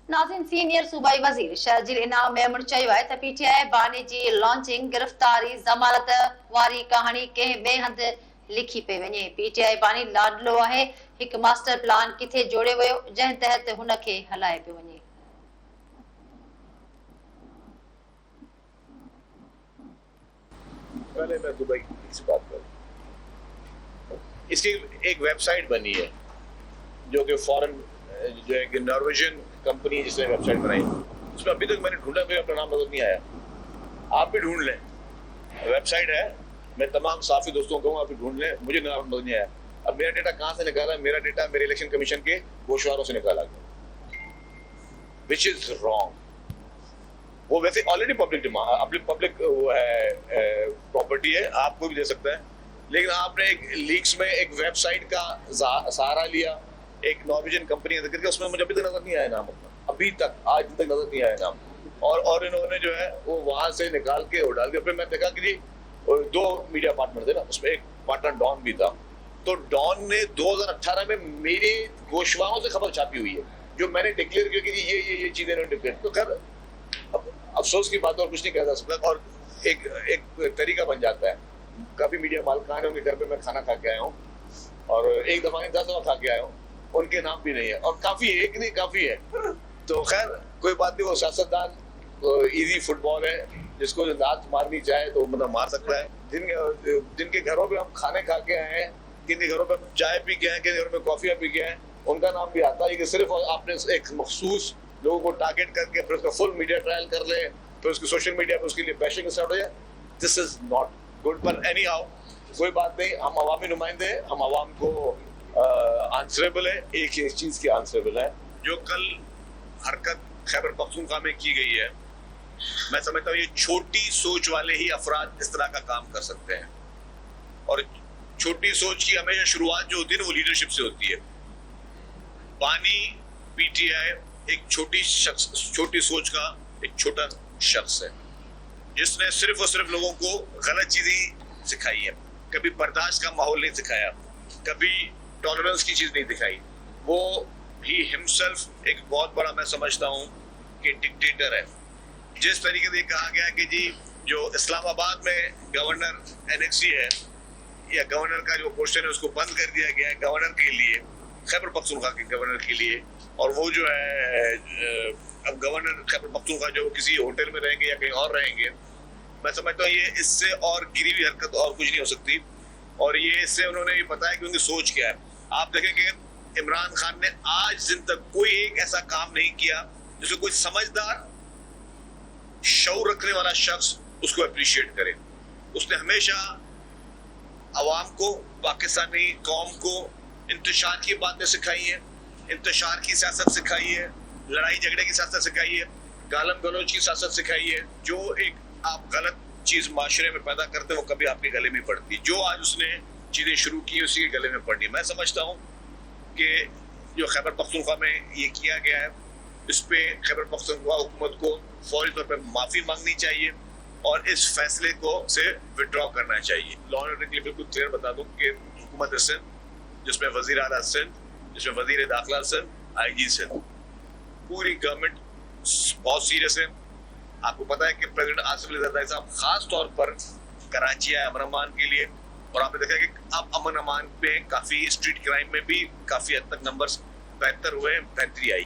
नाज़रीन, सीनियर सूबाई वज़ीर शर्जील इनाम मेमन चयो आहे त पीटीआई बानी जी लॉन्चिंग गिरफ़्तारी ज़मानत वारी कहाणी कंहिं ॿिए हंधि लिखी पई वञे। पीटीआई बानी लाडलो आहे, हिकु मास्टर प्लान किथे जोड़ियो वियो जंहिं तहत हुन खे हलाए पियो वञे। पहले मैं दुबई की बात करूं। इसकी एक वेबसाइट बनी है जो कि फॉरेन जो है कि नॉर्वेजियन कंपनी जिसने वेबसाइट बनाई, उसमें अभी तक मैंने ढूंढा, कोई अपना नाम नजर नहीं आया। आप भी ढूंढ लें, वेबसाइट है, मैं तमाम साफी दोस्तों को कहूँगा आप भी ढूंढ लें, मुझे नाम नजर नहीं आया। अब मेरा डेटा कहाँ से निकाला? मेरा डेटा मेरे इलेक्शन कमीशन के गोशवारों से निकाला गया, विच इज रॉन्ग। वो वैसे ऑलरेडी पब्लिक वो है, प्रॉपर्टी है, आपको भी दे सकता है, लेकिन आपने एक लीक्स में एक वेबसाइट का सहारा लिया, एक नॉर्वेजियन कंपनी करके, उसमें मुझे अभी तक नजर नहीं आया नाम अपना, अभी तक आज तक नजर नहीं आया नाम। और इन्होंने जो है वो वहां से निकाल के वो डाल दिया। फिर मैं देखा कि जी 2 मीडिया पार्टनर थे ना, उसमें एक पार्टनर डॉन भी था, तो डॉन ने 2018 में मेरे गोशवारों से खबर छापी हुई है जो मैंने डिक्लेयर किया कि ये चीजें इन्होंने डिक्लेयर। तो खैर अब अफसोस की बात और कुछ नहीं कहा जा सकता, और एक तरीका बन जाता है। काफी मीडिया मालिकान है, उनके घर पे मैं खाना खा के आया हूँ, और एक दफा 10 दफा खा के आया हूँ, उनके नाम भी नहीं है, और काफी है, एक नहीं काफी है। तो खैर कोई बात नहीं, वो सियासतदान इजी फुटबॉल है, जिसको दांत मारनी चाहे तो मतलब मार सकता है। जिनके घरों पे हम खाने खा के आए हैं, किन घरों पे हम चाय पी के आए, किन घरों पे कॉफियां पी के आए, उनका नाम भी आता है कि सिर्फ आपने एक मखसूस लोगों को टारगेट करके फिर उसका फुल मीडिया ट्रायल कर ले, फिर उसकी सोशल मीडिया पे उसके लिए बैशिंग स्टार्ट हो जाए। This is not good. पर एनी हाउ कोई बात नहीं, हम अवामी नुमाइंदे, हम अवाम को आंसरेबल है, एक चीज की आंसरेबल है। जो कल हरकत खैबर पख्तूनख्वा में की गई है, मैं समझता हूँ ये छोटी सोच वाले ही अफराद इस तरह का काम कर सकते हैं, और छोटी सोच की हमेशा शुरुआत जो होती है ना, वो लीडरशिप से होती है। बानी पीटीआई एक छोटी सोच का एक छोटा शख्स है, जिसने सिर्फ और सिर्फ लोगों को गलत चीजें सिखाई है, कभी बर्दाश्त का माहौल नहीं सिखाया, कभी टॉलरेंस की चीज नहीं दिखाई। वो ही हिमसेल्फ एक बहुत बड़ा, मैं समझता हूँ कि डिक्टेटर है। जिस तरीके से कहा गया कि जी जो इस्लामाबाद में गवर्नर एनेक्सी है, या गवर्नर का जो पोस्टन है उसको बंद कर दिया गया है गवर्नर के लिए, खैबर पख्तूनख्वा के गवर्नर के लिए, और वो जो है अब गवर्नर खैबर पख्तूनख्वा जो किसी होटल में रहेंगे या कहीं और रहेंगे, मैं समझता हूँ ये इससे और गिरी हुई हरकत और कुछ नहीं हो सकती। और ये इससे उन्होंने ये बताया कि उनकी सोच क्या है। आप देखेंगे इमरान खान ने आज दिन तक कोई एक ऐसा काम नहीं किया जिसको कोई समझदार शऊर रखने वाला शख्स उसको अप्रिशिएट करे। उसने हमेशा अवाम को, पाकिस्तानी कौम को इंतशार की बातें सिखाई है, इंतशार की सियासत सिखाई है, लड़ाई झगड़े की सियासत सिखाई है, गालम गलोच की सियासत सिखाई है। जो एक आप गलत चीज माशरे में पैदा करते हो वो कभी आपके गले में पड़ती। जो आज उसने चीजें शुरू की उसी के गले में पड़नी। मैं समझता हूँ कि जो खैबर पख्तूनख्वा में ये किया गया है, इस पे खैबर पख्तूनख्वा हुकूमत को फौरी तौर पर माफी मांगनी चाहिए और इस फैसले को से विड्रॉ करना चाहिए। लॉ एंड ऑर्डर के लिए बिल्कुल क्लियर बता दूं कि हुकूमत सिंध, जिसमें वजीर आला सिंध, जिसमें वजीर दाखिला सिंध, IG सिंध, पूरी गवर्नमेंट बहुत सीरियस है। आपको पता है कि प्रेसिडेंट आसिफ अली जरदारी साहब खास तौर पर कराची आए अमन अमान के लिए, और आपने देखा कि अब अमन अमान पे काफी स्ट्रीट क्राइम में भी काफी हद तक नंबर्स बेहतर हुए, बेहतरी आई।